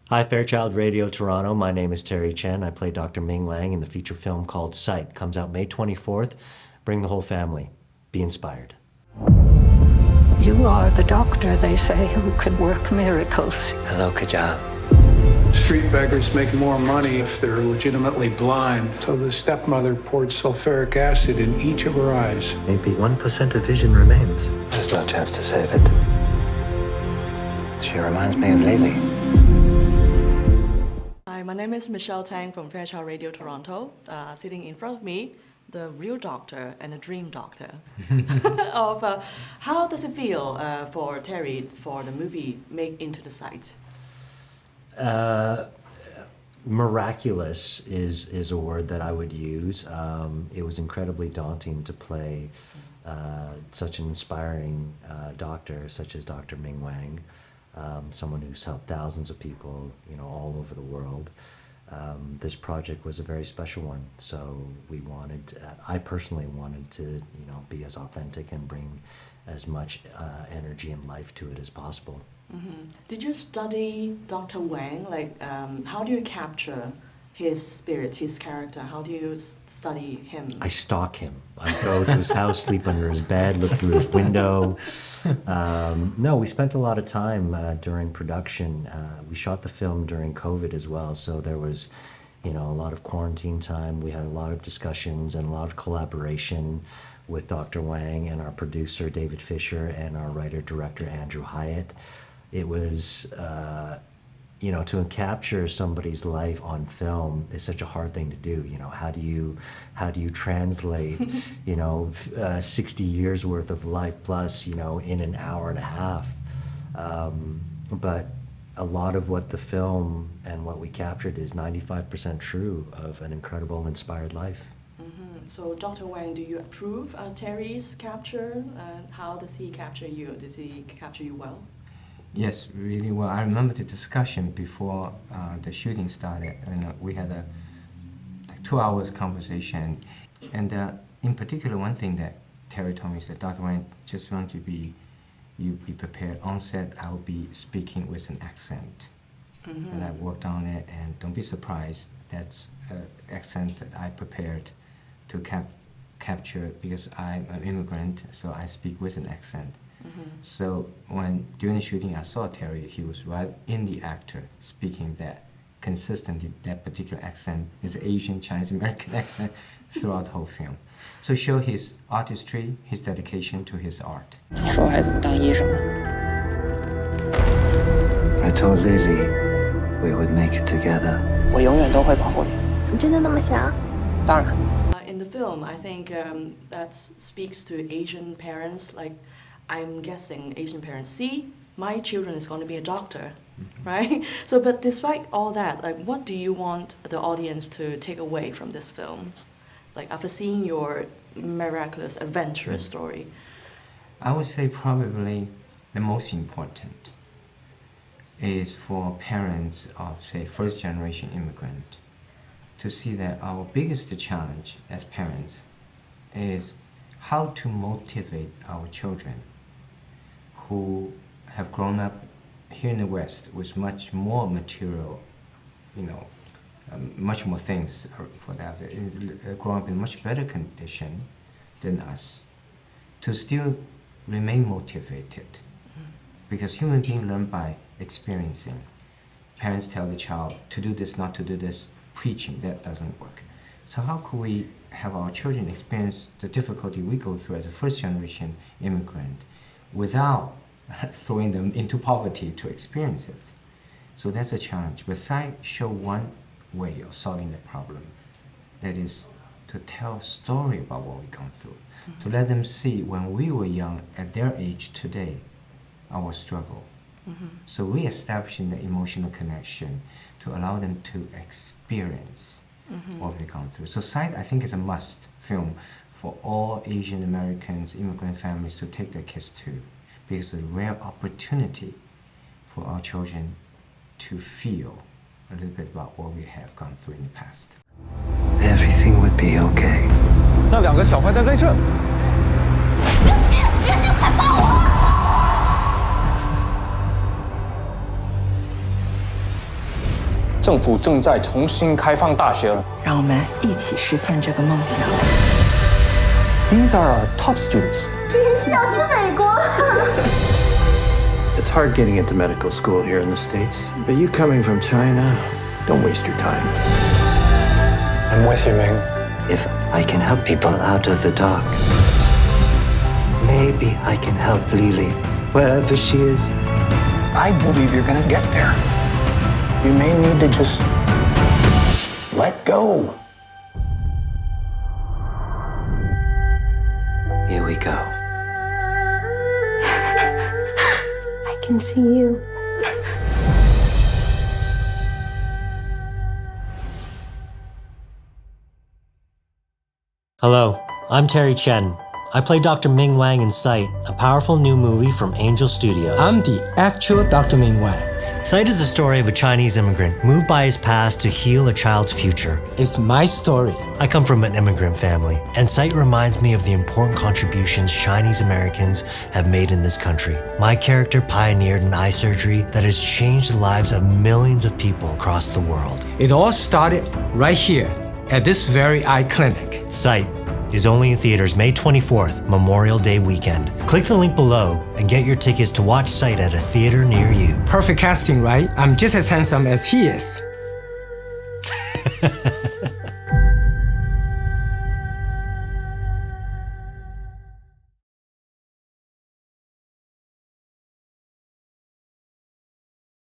Hi, Fairchild Radio Toronto. My name is Terry Chen. I play Dr. Ming Wang in the feature film called Sight. Comes out May 24th. Bring the whole family. Be inspired. You are the doctor, they say, who can work miracles. Hello, Kajal. Street beggars make more money if they're legitimately blind. So the stepmother poured sulfuric acid in each of her eyes. Maybe 1% of vision remains. There's no chance to save it. She reminds me of Lily. Hi, my name is Michelle Tang from Fairchild Radio Toronto. Sitting in front of me, the real doctor and the dream doctor. How does it feel for Terry for the movie Make Into the Sight? Miraculous is a word that I would use. It was incredibly daunting to play such an inspiring doctor such as Dr. Ming Wang, someone who's helped thousands of people, all over the world. This project was a very special one, so I personally wanted to, be as authentic and bring as much energy and life to it as possible. Mm-hmm. Did you study Dr. Wang? How do you capture his spirit, his character? How do you study him? I stalk him. I go to his house, sleep under his bed, look through his window. No, we spent a lot of time during production. We shot the film during COVID as well, so there was, a lot of quarantine time. We had a lot of discussions and a lot of collaboration with Dr. Wang and our producer, David Fisher, and our writer-director, Andrew Hyatt. It was, to capture somebody's life on film is such a hard thing to do. How do you translate, 60 years worth of life plus, in an hour and a half? But a lot of what the film and what we captured is 95% true of an incredible, inspired life. Mm-hmm. So, Dr. Wang, do you approve Terry's capture? How does he capture you? Does he capture you well? Yes, really well. I remember the discussion before the shooting started, and we had a 2 hours conversation. And in particular, one thing that Terry told me is that Dr. Wang just want to be prepared. On set, I will be speaking with an accent. Mm-hmm. And I worked on it, and don't be surprised, that's an accent that I prepared to capture because I'm an immigrant, so I speak with an accent. Mm-hmm. So during the shooting I saw Terry, he was right in the actor speaking that consistently, that particular accent, his Asian, Chinese American accent throughout the whole film. So show his artistry, his dedication to his art. 说还怎么当医生 I told Lily we would make it together. 我永远都会保护你。你真的那么想？当然。In the film, I think that speaks to Asian parents. I'm guessing Asian parents see my children is going to be a doctor, mm-hmm. right? So, but despite all that, what do you want the audience to take away from this film? After seeing your miraculous, adventurous story. I would say probably the most important is for parents of, say, first-generation immigrant to see that our biggest challenge as parents is how to motivate our children who have grown up here in the West with much more material, much more things for that, grown up in much better condition than us, to still remain motivated. Because human beings learn by experiencing. Parents tell the child to do this, not to do this, preaching, that doesn't work. So how could we have our children experience the difficulty we go through as a first-generation immigrant without throwing them into poverty to experience it? So that's a challenge. But Sight show one way of solving the problem. That is to tell a story about what we've gone through. Mm-hmm. To let them see when we were young, at their age today, our struggle. Mm-hmm. So re-establishing the emotional connection to allow them to experience mm-hmm. what we've gone through. So Sight, I think, is a must film for all Asian Americans, immigrant families to take their kids to, because it's a rare opportunity for our children to feel a little bit about what we have gone through in the past. Everything would be okay. 那两个小坏蛋在这。别信，快放我！政府正在重新开放大学了。让我们一起实现这个梦想。These are our top students. It's hard getting into medical school here in the States, but you coming from China, don't waste your time. I'm with you, Ming. If I can help people out of the dark, maybe I can help Lily, wherever she is. I believe you're gonna get there. You may need to just let go. Here we go. I can see you. Hello, I'm Terry Chen. I play Dr. Ming Wang in Sight, a powerful new movie from Angel Studios. I'm the actual Dr. Ming Wang. Sight is the story of a Chinese immigrant moved by his past to heal a child's future. It's my story. I come from an immigrant family, and Sight reminds me of the important contributions Chinese Americans have made in this country. My character pioneered an eye surgery that has changed the lives of millions of people across the world. It all started right here at this very eye clinic. Sight is only in theaters May 24th, Memorial Day weekend. Click the link below and get your tickets to watch Sight at a theater near you. Perfect casting, right? I'm just as handsome as he is.